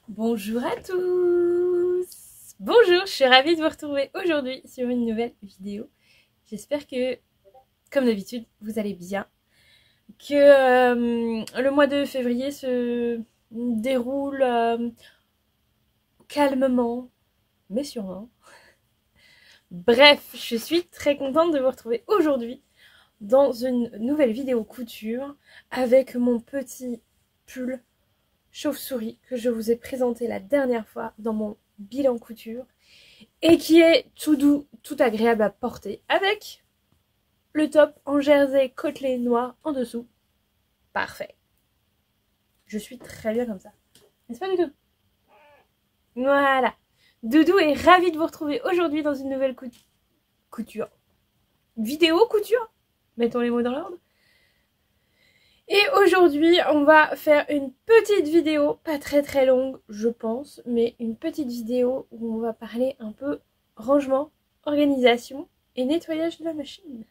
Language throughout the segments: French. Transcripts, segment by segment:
Bonjour à tous. Bonjour, je suis ravie de vous retrouver aujourd'hui sur une nouvelle vidéo. J'espère que, comme d'habitude, vous allez bien. Que le mois de février se déroule calmement, mais sûrement. Bref, je suis très contente de vous retrouver aujourd'hui dans une nouvelle vidéo couture avec mon petit pull chauve-souris que je vous ai présenté la dernière fois dans mon bilan couture et qui est tout doux, tout agréable à porter avec le top en jersey côtelé noir en dessous. Parfait. Je suis très bien comme ça. N'est-ce pas Doudou? Voilà. Doudou est ravie de vous retrouver aujourd'hui dans une nouvelle couture. Vidéo couture? Mettons les mots dans l'ordre. Et aujourd'hui, on va faire une petite vidéo, pas très longue, je pense, mais une petite vidéo où on va parler un peu rangement, organisation et nettoyage de la machine.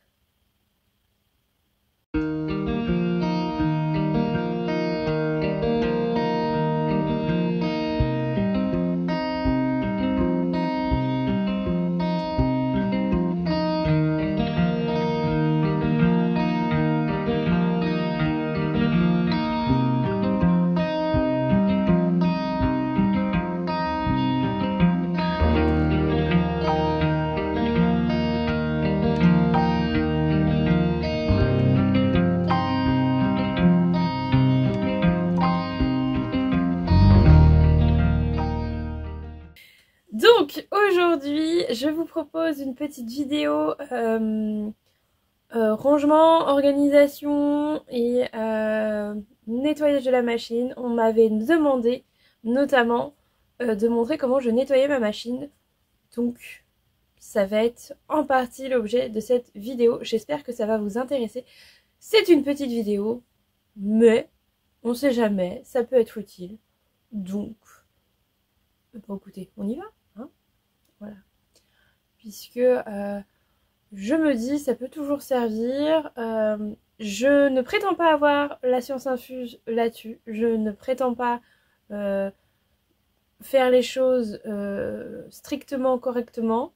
Donc aujourd'hui, je vous propose une petite vidéo rangement, organisation et nettoyage de la machine. On m'avait demandé notamment de montrer comment je nettoyais ma machine. Donc ça va être en partie l'objet de cette vidéo. J'espère que ça va vous intéresser. C'est une petite vidéo, mais on sait jamais, ça peut être utile. Donc, bon écoutez, on y va, hein, voilà. Puisque je me dis, ça peut toujours servir. Je ne prétends pas avoir la science infuse là-dessus. Je ne prétends pas faire les choses strictement correctement.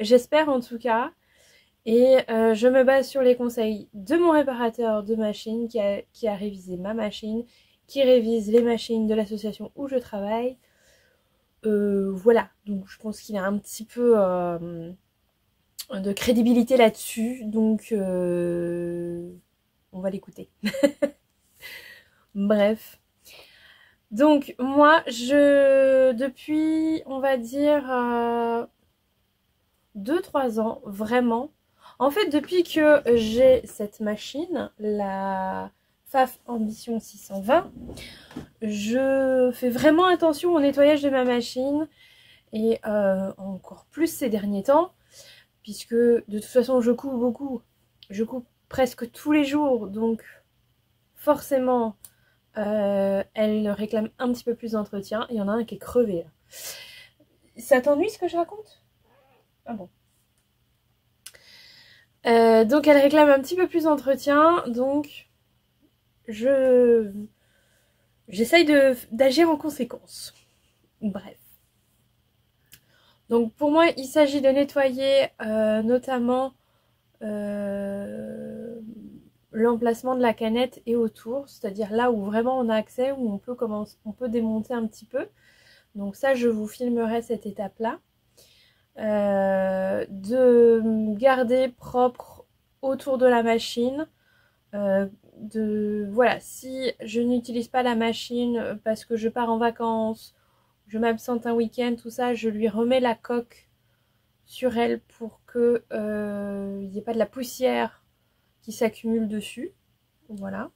J'espère en tout cas. Et je me base sur les conseils de mon réparateur de machine qui a révisé ma machine, qui révise les machines de l'association où je travaille. Voilà, donc je pense qu'il a un petit peu de crédibilité là-dessus, donc on va l'écouter. Bref. Donc moi, depuis, on va dire, 2-3 ans, vraiment. En fait, depuis que j'ai cette machine, la Pfaff Ambition 620, je fais vraiment attention au nettoyage de ma machine et encore plus ces derniers temps, puisque de toute façon je coupe beaucoup, je coupe presque tous les jours, donc forcément elle réclame un petit peu plus d'entretien. Il y en a un qui est crevé là. Ça t'ennuie ce que je raconte? Ah bon. Donc elle réclame un petit peu plus d'entretien, donc j'essaye d'agir en conséquence. Bref. Donc pour moi, il s'agit de nettoyer notamment l'emplacement de la canette et autour, c'est-à-dire là où vraiment on a accès, où on peut démonter un petit peu. Donc ça, je vous filmerai cette étape-là. De garder propre autour de la machine. Voilà, si je n'utilise pas la machine parce que je pars en vacances, je m'absente un week-end, tout ça, je lui remets la coque sur elle pour que il n'y ait pas de la poussière qui s'accumule dessus. Voilà.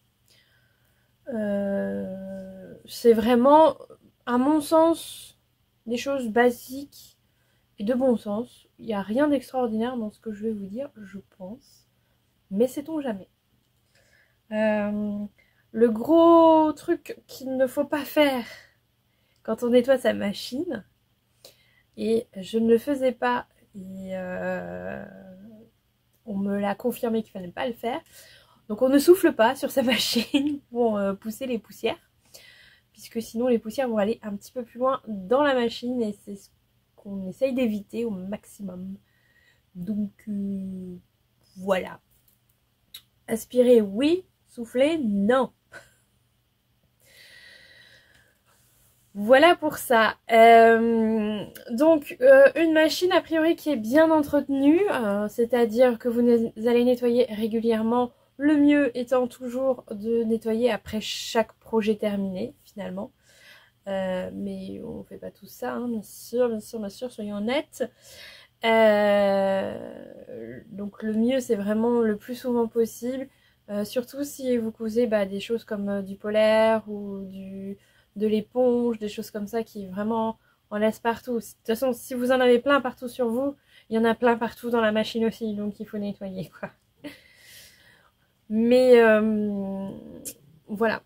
C'est vraiment, à mon sens, des choses basiques et de bon sens. Il n'y a rien d'extraordinaire dans ce que je vais vous dire, je pense. Mais sait-on jamais. Le gros truc qu'il ne faut pas faire quand on nettoie sa machine, et je ne le faisais pas, et on me l'a confirmé qu'il ne fallait pas le faire. Donc on ne souffle pas sur sa machine pour pousser les poussières, puisque sinon les poussières vont aller un petit peu plus loin dans la machine et c'est ce qu'on essaye d'éviter au maximum. Donc voilà. Aspirer, oui. Souffler, non. Voilà pour ça. Donc une machine a priori qui est bien entretenue, c'est-à-dire que vous allez nettoyer régulièrement, le mieux étant toujours de nettoyer après chaque projet terminé finalement. Mais on ne fait pas tout ça, hein, bien sûr, soyons honnêtes. Donc le mieux c'est vraiment le plus souvent possible, surtout si vous cousez des choses comme du polaire ou de l'éponge, des choses comme ça qui vraiment en laissent partout. De toute façon, si vous en avez plein partout sur vous, il y en a plein partout dans la machine aussi, donc il faut nettoyer quoi. Mais voilà.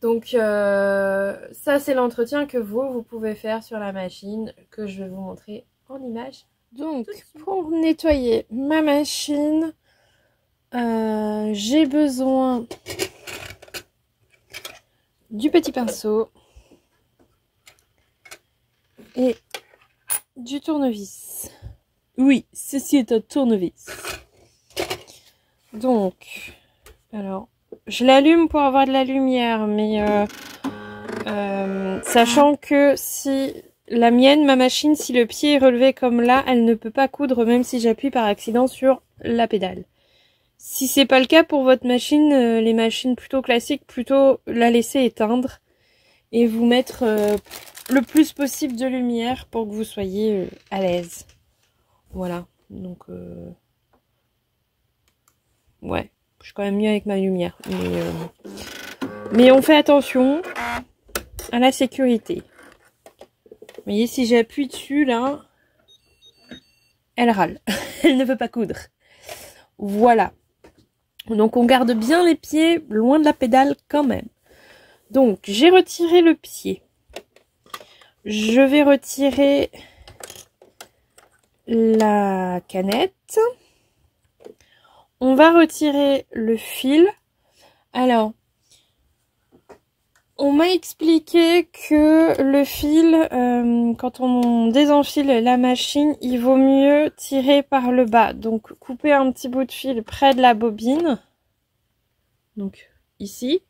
Donc ça c'est l'entretien que vous pouvez faire sur la machine, que je vais vous montrer en image. Donc pour nettoyer ma machine, j'ai besoin du petit pinceau et du tournevis. Oui, ceci est un tournevis. Donc, alors, je l'allume pour avoir de la lumière, mais sachant que si la mienne, ma machine, si le pied est relevé comme là, elle ne peut pas coudre même si j'appuie par accident sur la pédale. Si c'est pas le cas pour votre machine, les machines plutôt classiques, plutôt la laisser éteindre et vous mettre le plus possible de lumière pour que vous soyez à l'aise. Voilà, donc ouais, je suis quand même mieux avec ma lumière. Mais on fait attention à la sécurité. Vous voyez, si j'appuie dessus là, elle râle. Elle ne veut pas coudre. Voilà. Donc on garde bien les pieds loin de la pédale quand même. Donc j'ai retiré le pied. Je vais retirer la canette. On va retirer le fil. Alors, on m'a expliqué que le fil, quand on désenfile la machine, il vaut mieux tirer par le bas. Donc, couper un petit bout de fil près de la bobine. Donc, ici.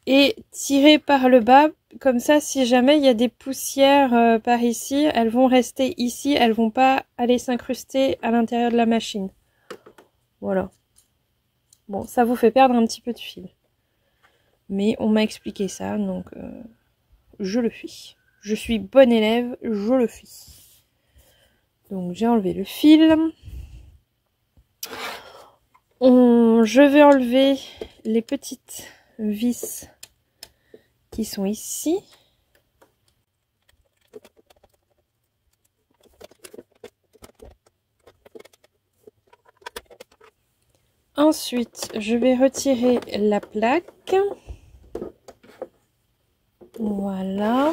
Et tirer par le bas. Comme ça, si jamais il y a des poussières par ici, elles vont rester ici. Elles vont pas aller s'incruster à l'intérieur de la machine. Voilà. Bon, ça vous fait perdre un petit peu de fil. Mais on m'a expliqué ça, donc je le fais. Je suis bonne élève, je le fais. Donc j'ai enlevé le fil. Je vais enlever les petites vis qui sont ici. Ensuite, je vais retirer la plaque. Voilà.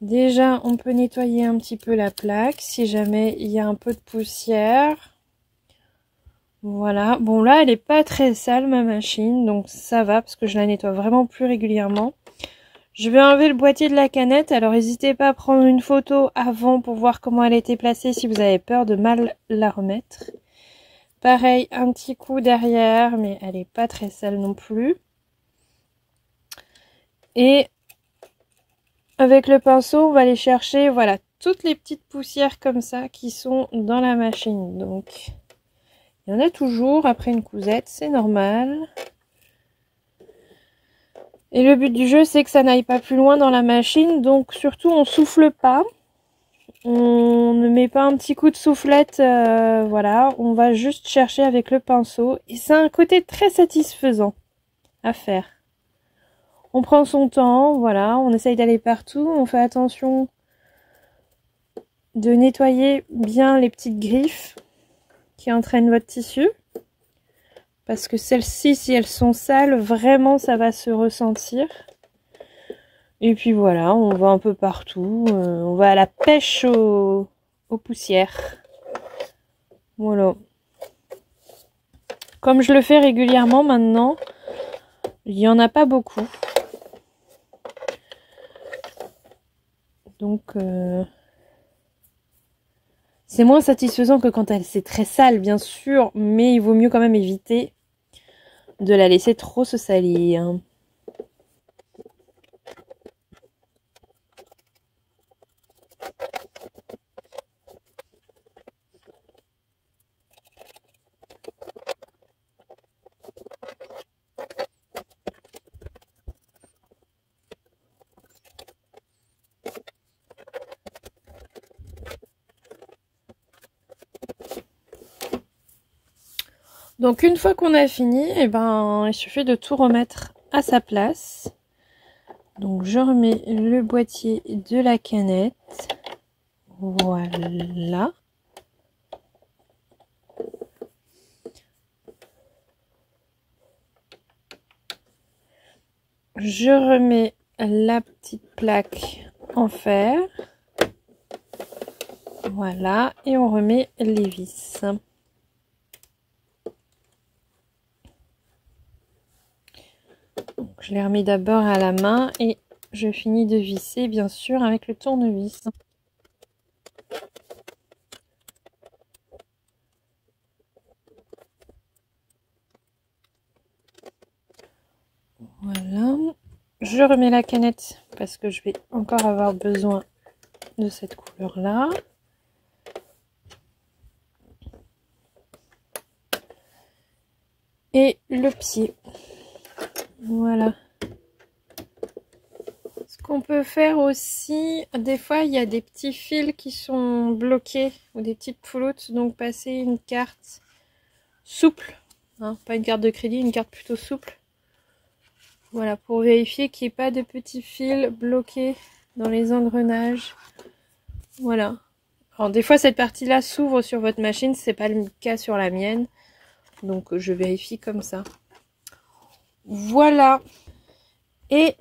Déjà, on peut nettoyer un petit peu la plaque si jamais il y a un peu de poussière. Voilà. Bon, là, elle n'est pas très sale, ma machine, donc ça va parce que je la nettoie vraiment plus régulièrement. Je vais enlever le boîtier de la canette. Alors, n'hésitez pas à prendre une photo avant pour voir comment elle était placée si vous avez peur de mal la remettre. Pareil, un petit coup derrière, mais elle n'est pas très sale non plus. Et avec le pinceau, on va aller chercher, voilà, toutes les petites poussières comme ça qui sont dans la machine. Donc, il y en a toujours après une cousette, c'est normal. Et le but du jeu, c'est que ça n'aille pas plus loin dans la machine. Donc, surtout, on souffle pas. On ne met pas un petit coup de soufflette, voilà. On va juste chercher avec le pinceau. Et c'est un côté très satisfaisant à faire. On prend son temps, voilà, on essaye d'aller partout, on fait attention de nettoyer bien les petites griffes qui entraînent votre tissu. Parce que celles-ci, si elles sont sales, vraiment ça va se ressentir. Et puis voilà, on va un peu partout, on va à la pêche aux poussières. Voilà. Comme je le fais régulièrement maintenant, Il n'y en a pas beaucoup. Donc, c'est moins satisfaisant que quand c'est très sale, bien sûr, mais il vaut mieux quand même éviter de la laisser trop se salir. Donc une fois qu'on a fini, eh ben, il suffit de tout remettre à sa place. Donc je remets le boîtier de la canette. Voilà. Je remets la petite plaque en fer. Voilà. Et on remet les vis. Donc, je les remets d'abord à la main et je finis de visser bien sûr avec le tournevis. Voilà. Je remets la canette parce que je vais encore avoir besoin de cette couleur là. Et le pied. Voilà. Ce qu'on peut faire aussi, des fois il y a des petits fils qui sont bloqués ou des petites pouloutes, donc passer une carte souple, hein, pas une carte de crédit, une carte plutôt souple. Voilà, pour vérifier qu'il n'y ait pas de petits fils bloqués dans les engrenages. Voilà. Alors des fois cette partie-là s'ouvre sur votre machine, c'est pas le cas sur la mienne, donc je vérifie comme ça. Voilà. Et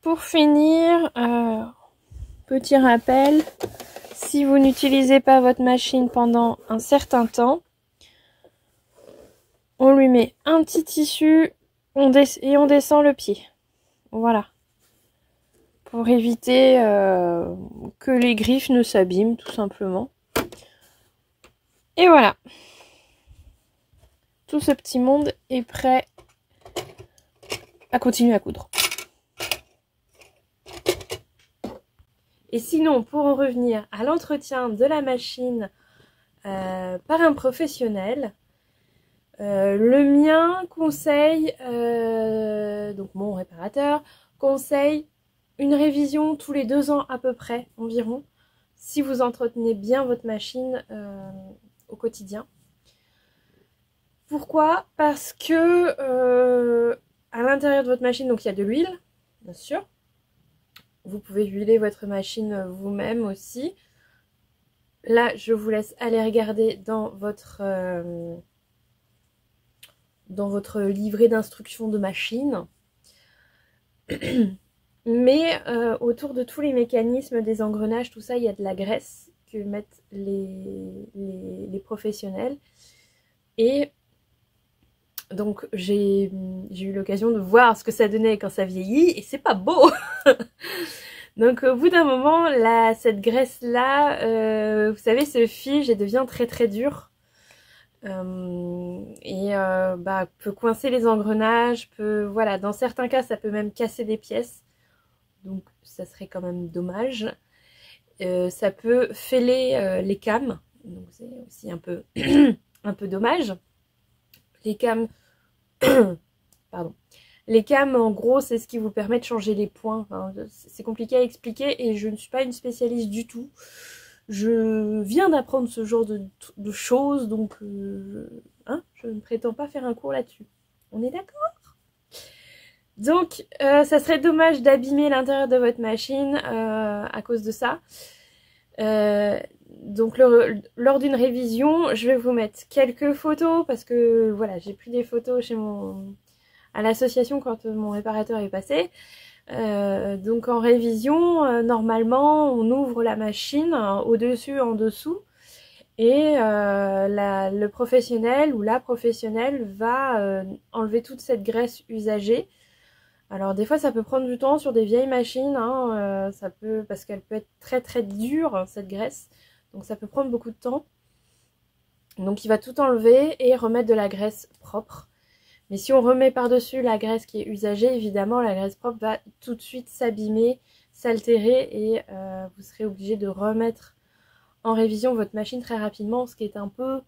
pour finir, petit rappel, si vous n'utilisez pas votre machine pendant un certain temps, on lui met un petit tissu et on descend le pied. Voilà. Pour éviter que les griffes ne s'abîment, tout simplement. Et voilà. Tout ce petit monde est prêt à continuer à coudre. Et sinon, pour en revenir à l'entretien de la machine par un professionnel, le mien conseille, donc mon réparateur, conseille une révision tous les 2 ans à peu près, environ, si vous entretenez bien votre machine au quotidien. Pourquoi? Parce que à l'intérieur de votre machine, donc il y a de l'huile, bien sûr. Vous pouvez huiler votre machine vous-même aussi. Là, je vous laisse aller regarder dans votre livret d'instructions de machine. Mais autour de tous les mécanismes, des engrenages, tout ça, il y a de la graisse que mettent les professionnels. Et donc j'ai eu l'occasion de voir ce que ça donnait quand ça vieillit, et c'est pas beau. Donc au bout d'un moment, cette graisse-là, vous savez, se fige et devient très très dur. Peut coincer les engrenages, voilà, dans certains cas ça peut même casser des pièces, donc ça serait quand même dommage. Ça peut fêler les cames, donc c'est aussi un peu un peu dommage. Les cames pardon, les cames en gros c'est ce qui vous permet de changer les points. Enfin, c'est compliqué à expliquer et je ne suis pas une spécialiste du tout. Je viens d'apprendre ce genre de choses, donc je ne prétends pas faire un cours là-dessus. On est d'accord? Donc, ça serait dommage d'abîmer l'intérieur de votre machine à cause de ça. Donc, lors d'une révision, je vais vous mettre quelques photos parce que voilà, j'ai pris des photos à l'association quand mon réparateur est passé. Donc en révision, normalement on ouvre la machine au-dessus, en dessous, Et le professionnel ou la professionnelle va enlever toute cette graisse usagée. Alors des fois ça peut prendre du temps sur des vieilles machines, hein, parce qu'elle peut être très très dure cette graisse, donc ça peut prendre beaucoup de temps. Donc il va tout enlever et remettre de la graisse propre. Mais si on remet par-dessus la graisse qui est usagée, évidemment la graisse propre va tout de suite s'abîmer, s'altérer et vous serez obligé de remettre en révision votre machine très rapidement, ce qui est un peu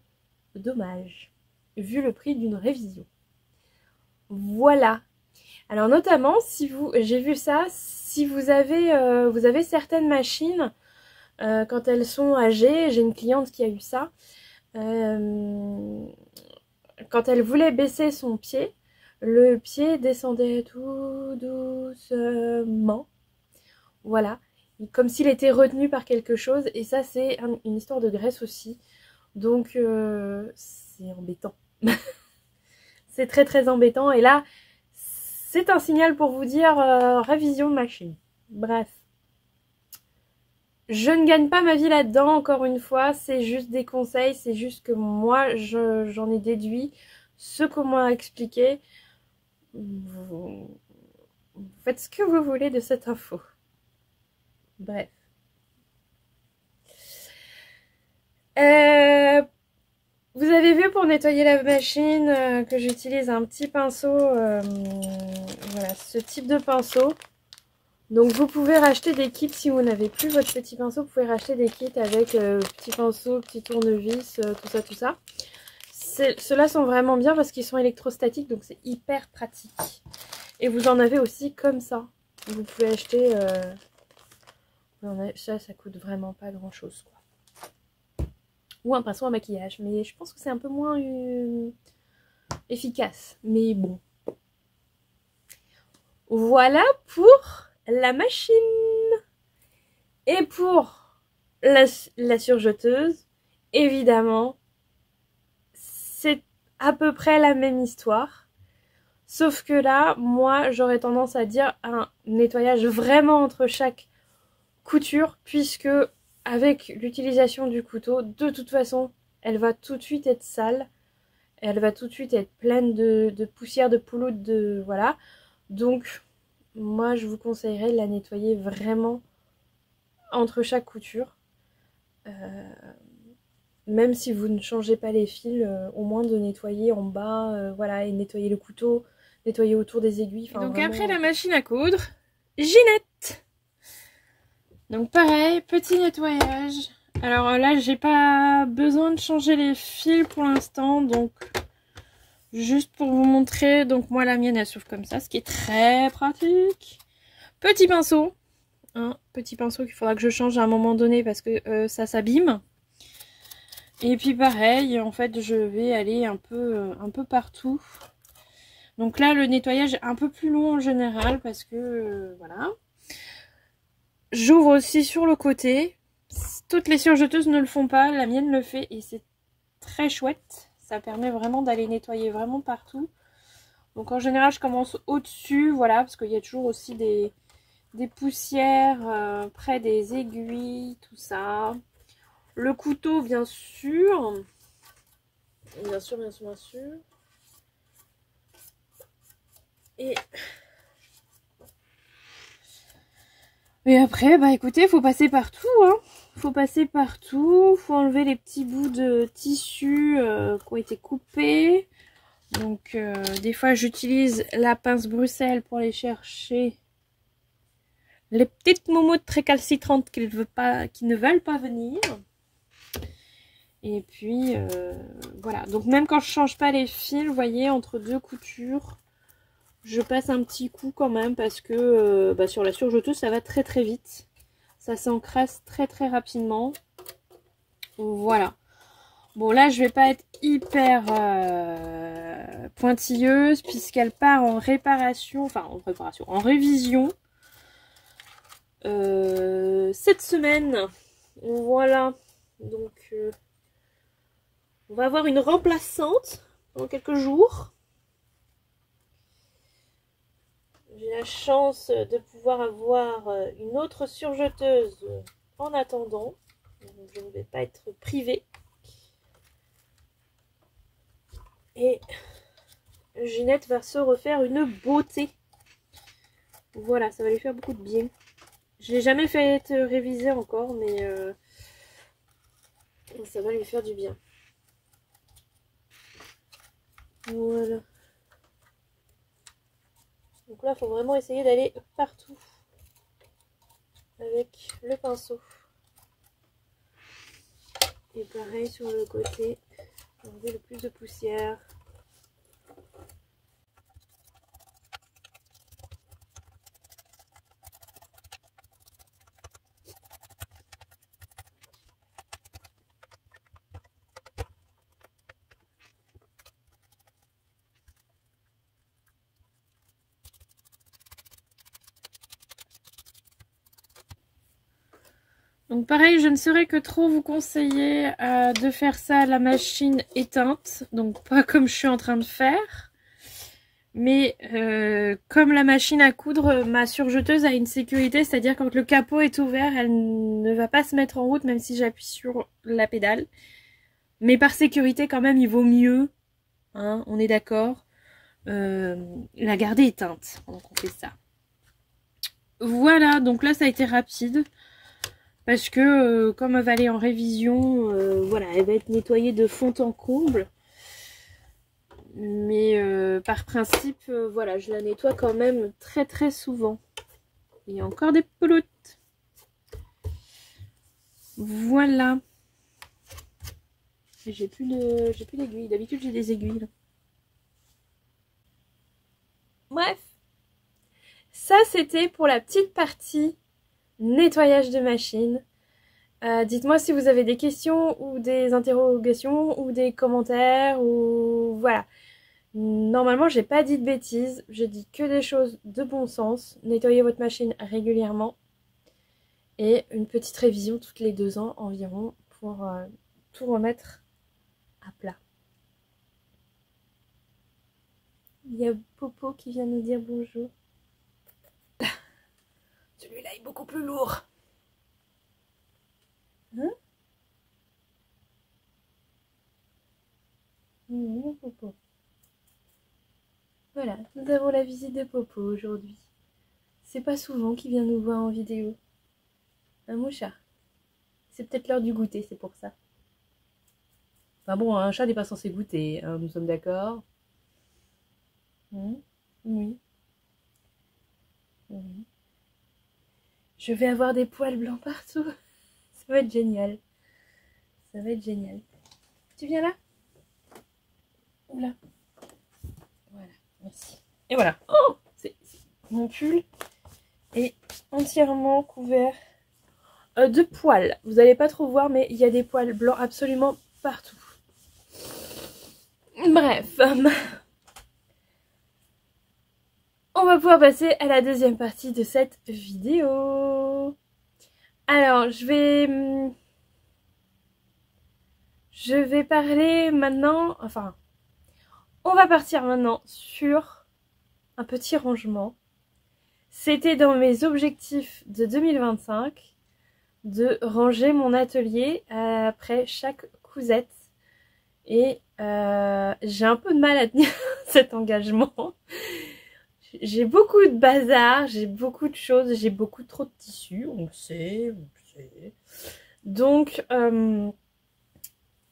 dommage, vu le prix d'une révision. Voilà. Alors notamment, si vous, j'ai vu ça, si vous avez certaines machines, quand elles sont âgées, j'ai une cliente qui a eu ça, quand elle voulait baisser son pied, le pied descendait tout doucement, voilà, comme s'il était retenu par quelque chose, et ça c'est une histoire de graisse aussi, donc c'est embêtant. C'est très très embêtant, et là, c'est un signal pour vous dire révision de machine. Bref. Je ne gagne pas ma vie là-dedans, encore une fois, c'est juste des conseils, c'est juste que moi, j'en ai déduit ce qu'on m'a expliqué. Vous faites ce que vous voulez de cette info. Bref. Vous avez vu pour nettoyer la machine que j'utilise un petit pinceau, voilà, ce type de pinceau. Donc vous pouvez racheter des kits si vous n'avez plus votre petit pinceau, vous pouvez racheter des kits avec petit pinceau, petit tournevis, tout ça. Ceux-là sont vraiment bien parce qu'ils sont électrostatiques, donc c'est hyper pratique. Et vous en avez aussi comme ça. Vous pouvez acheter... ça coûte vraiment pas grand-chose, quoi. Ou un pinceau à maquillage, mais je pense que c'est un peu moins efficace. Mais bon. Voilà pour la machine. Et pour la surjeteuse, évidemment, c'est à peu près la même histoire. Sauf que là, moi, j'aurais tendance à dire un nettoyage vraiment entre chaque couture, puisque avec l'utilisation du couteau, de toute façon, elle va tout de suite être sale. Elle va tout de suite être pleine de poussière, de pouloute, voilà. Donc, moi, je vous conseillerais de la nettoyer vraiment entre chaque couture. Même si vous ne changez pas les fils, au moins de nettoyer en bas, voilà, et nettoyer le couteau, nettoyer autour des aiguilles. Donc vraiment... après la machine à coudre, Ginette. Donc pareil, petit nettoyage. Alors là, j'ai pas besoin de changer les fils pour l'instant, donc juste pour vous montrer. Donc moi, la mienne, elle s'ouvre comme ça, ce qui est très pratique. Petit pinceau, hein, petit pinceau qu'il faudra que je change à un moment donné parce que ça s'abîme. Et puis pareil, en fait, je vais aller un peu partout. Donc là, le nettoyage est un peu plus long en général parce que, voilà. J'ouvre aussi sur le côté. Toutes les surjeteuses ne le font pas, la mienne le fait et c'est très chouette. Ça permet vraiment d'aller nettoyer vraiment partout. Donc en général, je commence au-dessus, voilà, parce qu'il y a toujours aussi des poussières près des aiguilles, tout ça. Le couteau, bien sûr. Bien sûr. Et après, bah écoutez, faut passer partout, hein. Faut passer partout, faut enlever les petits bouts de tissu qui ont été coupés. Donc des fois j'utilise la pince Bruxelles pour aller chercher les petites moumoutes récalcitrantes qui ne veulent pas venir. Et puis voilà, donc même quand je change pas les fils, vous voyez, entre deux coutures, je passe un petit coup quand même parce que sur la surjeteuse ça va très très vite. Ça s'encrasse très très rapidement. Voilà. Bon là je vais pas être hyper pointilleuse puisqu'elle part en réparation, en révision cette semaine. Voilà. Donc on va avoir une remplaçante dans quelques jours. J'ai la chance de pouvoir avoir une autre surjeteuse en attendant. Donc je ne vais pas être privée. Et Ginette va se refaire une beauté. Voilà, ça va lui faire beaucoup de bien. Je l'ai jamais fait réviser encore, mais ça va lui faire du bien. Voilà. Donc là, il faut vraiment essayer d'aller partout avec le pinceau. Et pareil sur le côté, enlever le plus de poussière. Donc pareil, je ne saurais que trop vous conseiller de faire ça à la machine éteinte. Donc pas comme je suis en train de faire. Mais comme la machine à coudre, ma surjeteuse a une sécurité. C'est-à-dire quand le capot est ouvert, elle ne va pas se mettre en route même si j'appuie sur la pédale. Mais par sécurité quand même, il vaut mieux. Hein, on est d'accord. La garder éteinte pendant qu'on fait ça. Voilà, donc là ça a été rapide. Parce que comme elle va aller en révision, voilà, elle va être nettoyée de fond en comble. Mais par principe, voilà, je la nettoie quand même très très souvent. Il y a encore des pelotes. Voilà. J'ai plus d'aiguilles. D'habitude j'ai des aiguilles. Là. Bref. Ça c'était pour la petite partie nettoyage de machine. Dites-moi si vous avez des questions ou des interrogations ou des commentaires ou voilà. Normalement, j'ai pas dit de bêtises, j'ai dit que des choses de bon sens. Nettoyez votre machine régulièrement et une petite révision toutes les 2 ans environ pour tout remettre à plat. Il y a Popo qui vient nous dire bonjour. Celui-là est beaucoup plus lourd. Hein? Mon Popo. Voilà, nous avons la visite de Popo aujourd'hui. C'est pas souvent qu'il vient nous voir en vidéo. Mon chat. C'est peut-être l'heure du goûter, c'est pour ça. Enfin bon, un chat n'est pas censé goûter, hein, nous sommes d'accord. Oui. Oui. Je vais avoir des poils blancs partout. Ça va être génial. Ça va être génial. Tu viens là? Là. Voilà, merci. Et voilà. Oh, mon pull est entièrement couvert de poils. Vous n'allez pas trop voir, mais il y a des poils blancs absolument partout. Bref. On va pouvoir passer à la deuxième partie de cette vidéo. Alors, je vais parler maintenant, enfin, on va partir maintenant sur un petit rangement. C'était dans mes objectifs de 2025 de ranger mon atelier après chaque cousette. Et j'ai un peu de mal à tenir cet engagement. J'ai beaucoup de bazar, j'ai beaucoup de choses, j'ai beaucoup trop de tissus, on le sait, Donc,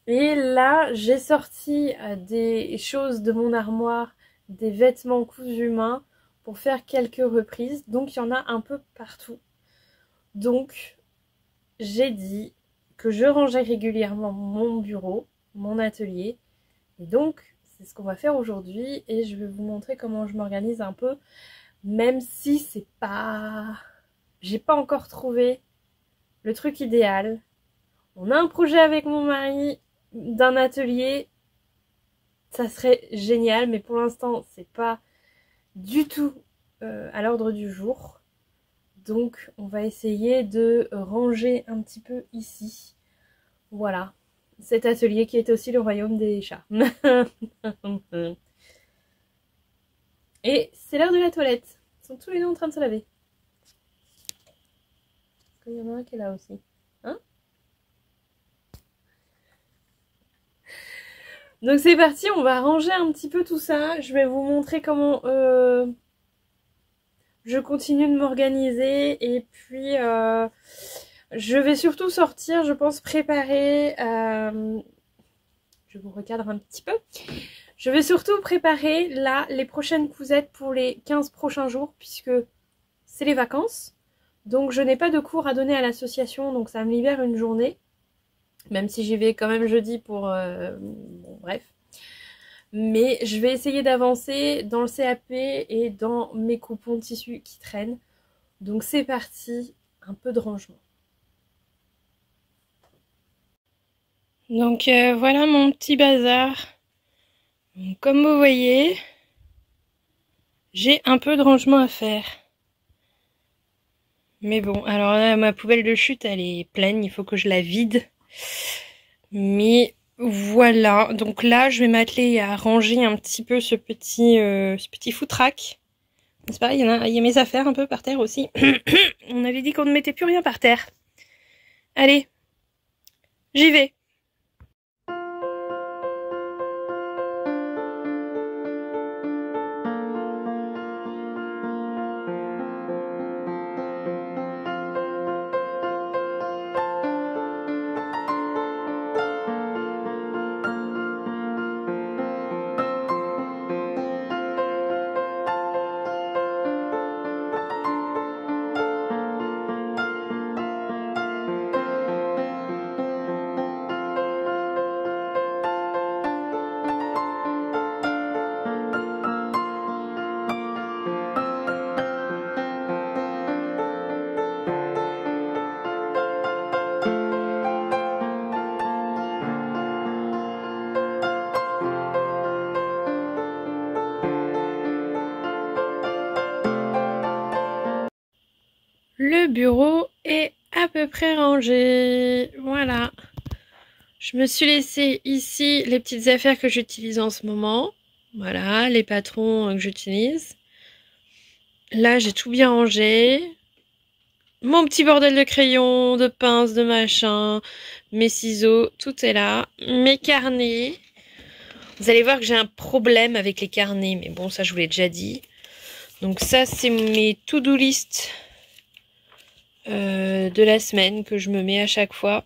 et là, j'ai sorti des choses de mon armoire, des vêtements cousus main pour faire quelques reprises. Donc, il y en a un peu partout. Donc, j'ai dit que je rangeais régulièrement mon bureau, mon atelier. Et donc, c'est ce qu'on va faire aujourd'hui et je vais vous montrer comment je m'organise un peu, même si c'est pas... J'ai pas encore trouvé le truc idéal. On a un projet avec mon mari d'un atelier, ça serait génial, mais pour l'instant, c'est pas du tout à l'ordre du jour. Donc, on va essayer de ranger un petit peu ici. Voilà. Cet atelier qui est aussi le royaume des chats. Et c'est l'heure de la toilette. Ils sont tous les deux en train de se laver. Est-ce qu'il y en a un qui est là aussi? Hein? Donc c'est parti, on va ranger un petit peu tout ça. Je vais vous montrer comment je continue de m'organiser. Et puis je vais surtout sortir, je pense préparer... je vous recadre un petit peu. Je vais surtout préparer là les prochaines cousettes pour les 15 prochains jours puisque c'est les vacances. Donc je n'ai pas de cours à donner à l'association, donc ça me libère une journée. Même si j'y vais quand même jeudi pour... bon bref. Mais je vais essayer d'avancer dans le CAP et dans mes coupons de tissu qui traînent. Donc c'est parti, un peu de rangement. Donc voilà mon petit bazar. Donc, comme vous voyez, j'ai un peu de rangement à faire. Mais bon, alors là, ma poubelle de chute, elle est pleine, il faut que je la vide. Mais voilà, donc là, je vais m'atteler à ranger un petit peu ce petit foutraque. C'est pareil, il y a mes affaires un peu par terre aussi. On avait dit qu'on ne mettait plus rien par terre. Allez, j'y vais. Le bureau est à peu près rangé. Voilà. Je me suis laissé ici les petites affaires que j'utilise en ce moment. Voilà, les patrons que j'utilise. Là, j'ai tout bien rangé. Mon petit bordel de crayons, de pinces, de machin, mes ciseaux, tout est là. Mes carnets. Vous allez voir que j'ai un problème avec les carnets, mais bon, ça je vous l'ai déjà dit. Donc ça, c'est mes to-do list de la semaine que je me mets à chaque fois.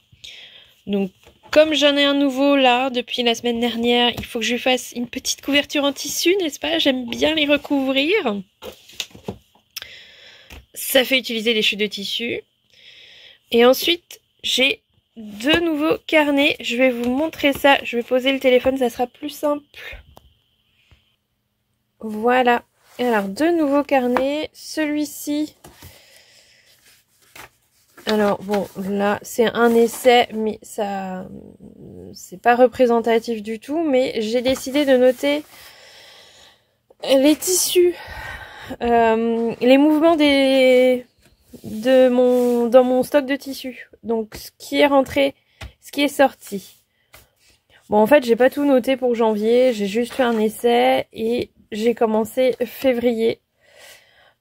Donc comme j'en ai un nouveau là depuis la semaine dernière, il faut que je lui fasse une petite couverture en tissu, n'est-ce pas? J'aime bien les recouvrir. Ça fait utiliser les chutes de tissu. Et ensuite, j'ai deux nouveaux carnets. Je vais vous montrer ça. Je vais poser le téléphone, ça sera plus simple. Voilà. Alors, deux nouveaux carnets. Celui-ci... Alors bon, là c'est un essai, mais ça c'est pas représentatif du tout, mais j'ai décidé de noter les tissus, les mouvements dans mon stock de tissus. Donc ce qui est rentré, ce qui est sorti. Bon en fait j'ai pas tout noté pour janvier, j'ai juste fait un essai et j'ai commencé février.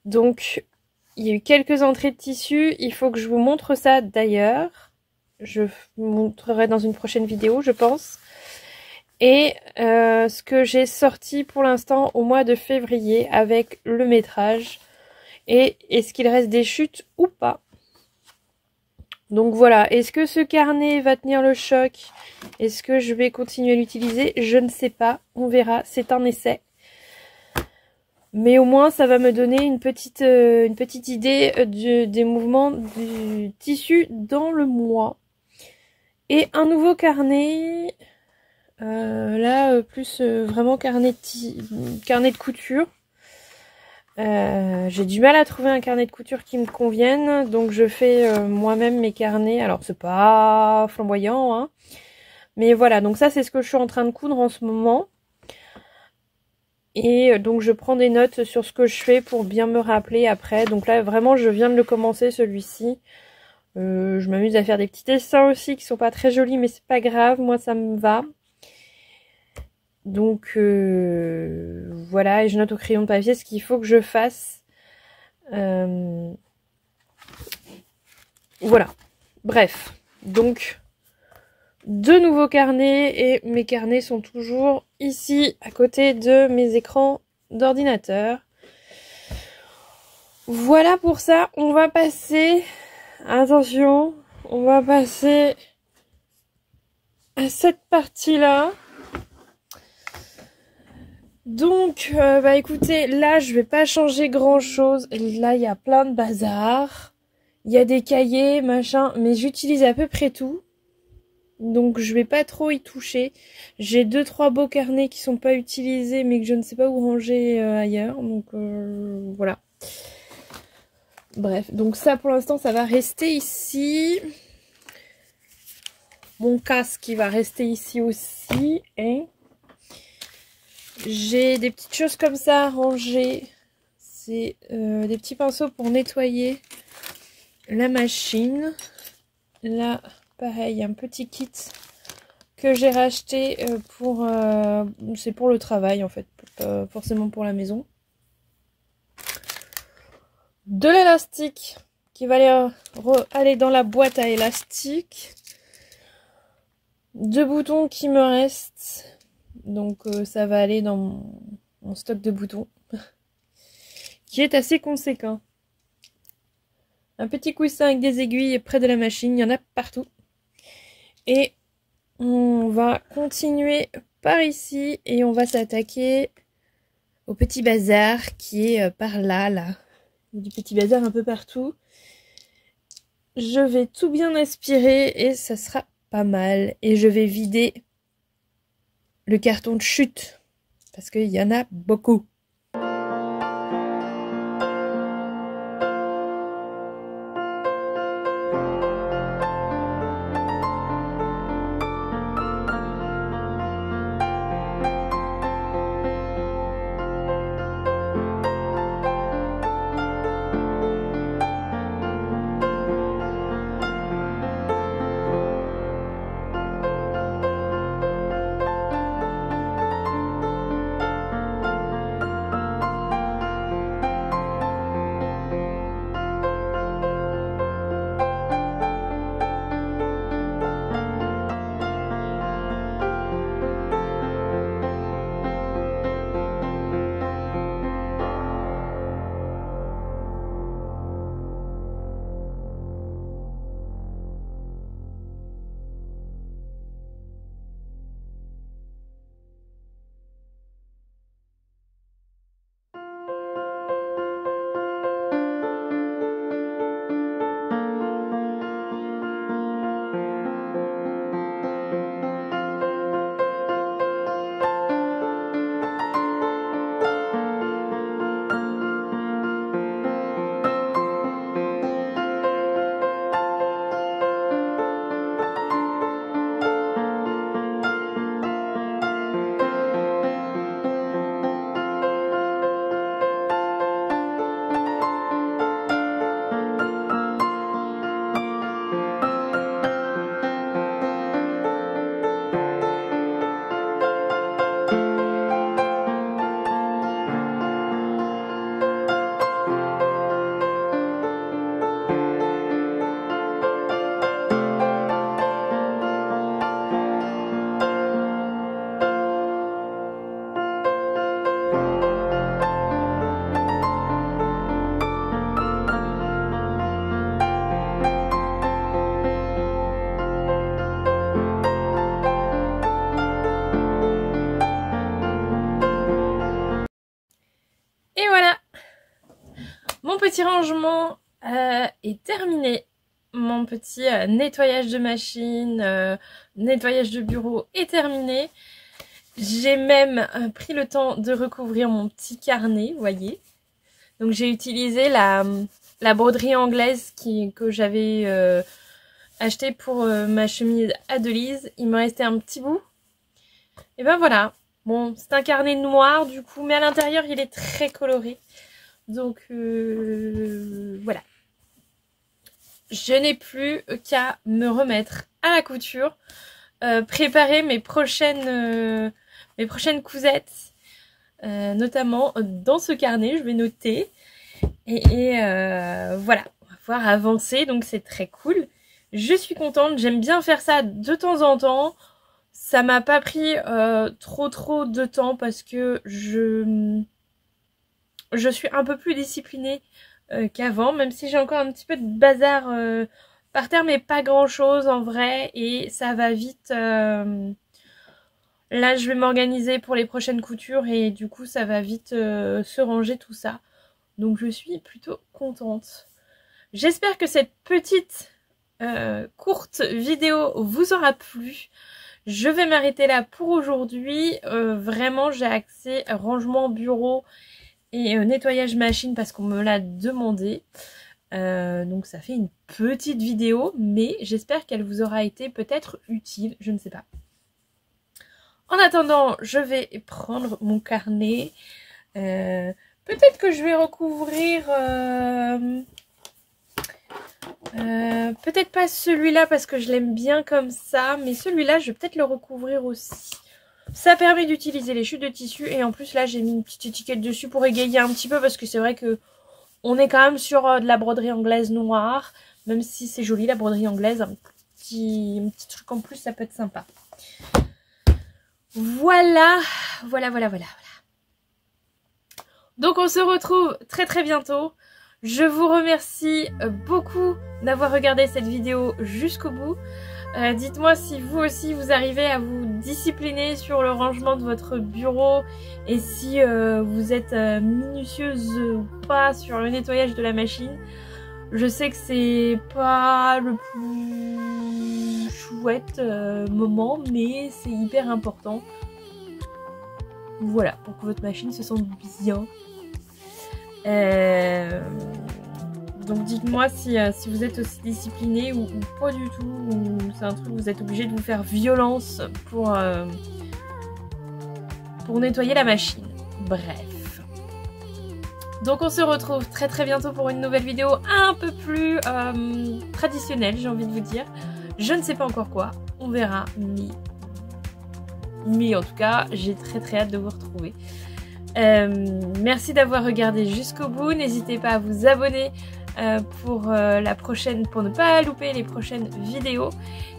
Donc il y a eu quelques entrées de tissu, il faut que je vous montre ça d'ailleurs. Je vous montrerai dans une prochaine vidéo, je pense. Et ce que j'ai sorti pour l'instant au mois de février avec le métrage. Et est-ce qu'il reste des chutes ou pas? Donc voilà, est-ce que ce carnet va tenir le choc? Est-ce que je vais continuer à l'utiliser? Je ne sais pas, on verra, c'est un essai. Mais au moins, ça va me donner une petite idée des mouvements du tissu dans le mois. Et un nouveau carnet. Là, plus vraiment carnet de couture. J'ai du mal à trouver un carnet de couture qui me convienne. Donc, je fais moi-même mes carnets. Alors, c'est pas flamboyant, hein. Mais voilà, donc ça, c'est ce que je suis en train de coudre en ce moment. Et donc je prends des notes sur ce que je fais pour bien me rappeler après. Donc là vraiment je viens de le commencer celui-ci. Je m'amuse à faire des petits dessins aussi qui sont pas très jolis mais c'est pas grave, moi ça me va. Donc voilà, et je note au crayon de papier ce qu'il faut que je fasse. Voilà, bref, donc deux nouveaux carnets et mes carnets sont toujours ici à côté de mes écrans d'ordinateur. Voilà pour ça, on va passer, attention, on va passer à cette partie-là. Donc, bah écoutez, là je vais pas changer grand chose. Là il y a plein de bazar. Il y a des cahiers, machin, mais j'utilise à peu près tout. Donc je vais pas trop y toucher. J'ai 2-3 beaux carnets qui sont pas utilisés mais que je ne sais pas où ranger ailleurs. Donc voilà. Bref, donc ça pour l'instant ça va rester ici. Mon casque qui va rester ici aussi. Et j'ai des petites choses comme ça à ranger. C'est des petits pinceaux pour nettoyer la machine. Là, pareil, un petit kit que j'ai racheté pour... c'est pour le travail en fait, pas forcément pour la maison. De l'élastique qui va aller dans la boîte à élastique. 2 boutons qui me restent. Donc ça va aller dans mon stock de boutons. Qui est assez conséquent. Un petit coussin avec des aiguilles près de la machine. Il y en a partout. Et on va continuer par ici. Et on va s'attaquer au petit bazar qui est par là, là. Du petit bazar un peu partout. Je vais tout bien aspirer et ça sera pas mal. Et je vais vider le carton de chute. Parce qu'il y en a beaucoup. Et voilà, mon petit rangement est terminé. Mon petit nettoyage de machine, nettoyage de bureau est terminé. J'ai même pris le temps de recouvrir mon petit carnet, vous voyez. Donc j'ai utilisé la broderie anglaise que j'avais acheté pour ma chemise Adelise. Il me restait un petit bout. Et ben voilà. Bon, c'est un carnet noir du coup, mais à l'intérieur il est très coloré. Donc voilà. Je n'ai plus qu'à me remettre à la couture, préparer mes prochaines cousettes, notamment dans ce carnet. Je vais noter et voilà, on va pouvoir avancer. Donc c'est très cool. Je suis contente, j'aime bien faire ça de temps en temps. Ça m'a pas pris trop de temps parce que je suis un peu plus disciplinée qu'avant, même si j'ai encore un petit peu de bazar par terre, mais pas grand chose en vrai, et ça va vite. Là, je vais m'organiser pour les prochaines coutures et du coup, ça va vite se ranger tout ça. Donc, je suis plutôt contente. J'espère que cette petite courte vidéo vous aura plu. Je vais m'arrêter là pour aujourd'hui. Vraiment, j'ai accès rangement bureau et nettoyage machine parce qu'on me l'a demandé. Donc ça fait une petite vidéo, mais j'espère qu'elle vous aura été peut-être utile, je ne sais pas. En attendant, je vais prendre mon carnet. Peut-être que je vais recouvrir... peut-être pas celui-là parce que je l'aime bien comme ça, mais celui-là, je vais peut-être le recouvrir aussi. Ça permet d'utiliser les chutes de tissu et en plus là, j'ai mis une petite étiquette dessus pour égayer un petit peu parce que c'est vrai que on est quand même sur de la broderie anglaise noire, même si c'est joli la broderie anglaise, un petit truc en plus, ça peut être sympa. Voilà. Donc on se retrouve très bientôt. Je vous remercie beaucoup d'avoir regardé cette vidéo jusqu'au bout. Dites-moi si vous aussi vous arrivez à vous discipliner sur le rangement de votre bureau et si vous êtes minutieuse ou pas sur le nettoyage de la machine. Je sais que c'est pas le plus chouette moment, mais c'est hyper important. Voilà, pour que votre machine se sente bien. Donc dites-moi si vous êtes aussi discipliné ou pas du tout, ou c'est un truc où vous êtes obligé de vous faire violence pour nettoyer la machine. Bref. Donc on se retrouve très bientôt pour une nouvelle vidéo un peu plus traditionnelle, j'ai envie de vous dire. Je ne sais pas encore quoi, on verra, mais en tout cas, j'ai très hâte de vous retrouver. Merci d'avoir regardé jusqu'au bout. N'hésitez pas à vous abonner pour ne pas louper les prochaines vidéos.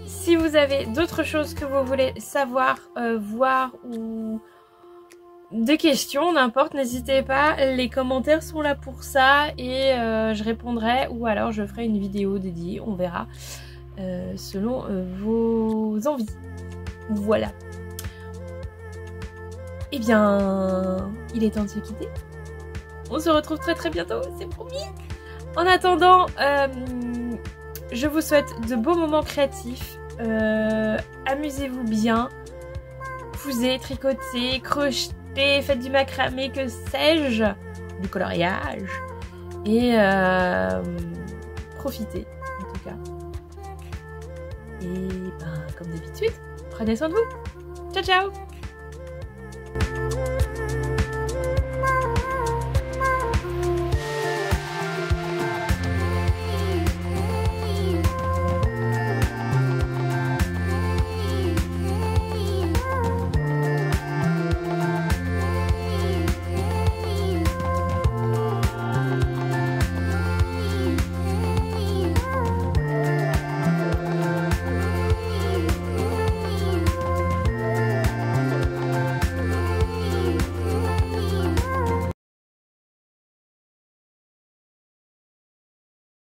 Si vous avez d'autres choses que vous voulez savoir, voir ou des questions, n'importe, n'hésitez pas. Les commentaires sont là pour ça et je répondrai ou alors je ferai une vidéo dédiée. On verra selon vos envies. Voilà. Eh bien, il est temps de se quitter. On se retrouve très bientôt, c'est promis. En attendant, je vous souhaite de beaux moments créatifs. Amusez-vous bien. Cousez, tricotez, crochetez, faites du macramé, que sais-je, du coloriage. Et profitez, en tout cas. Et ben, comme d'habitude, prenez soin de vous. Ciao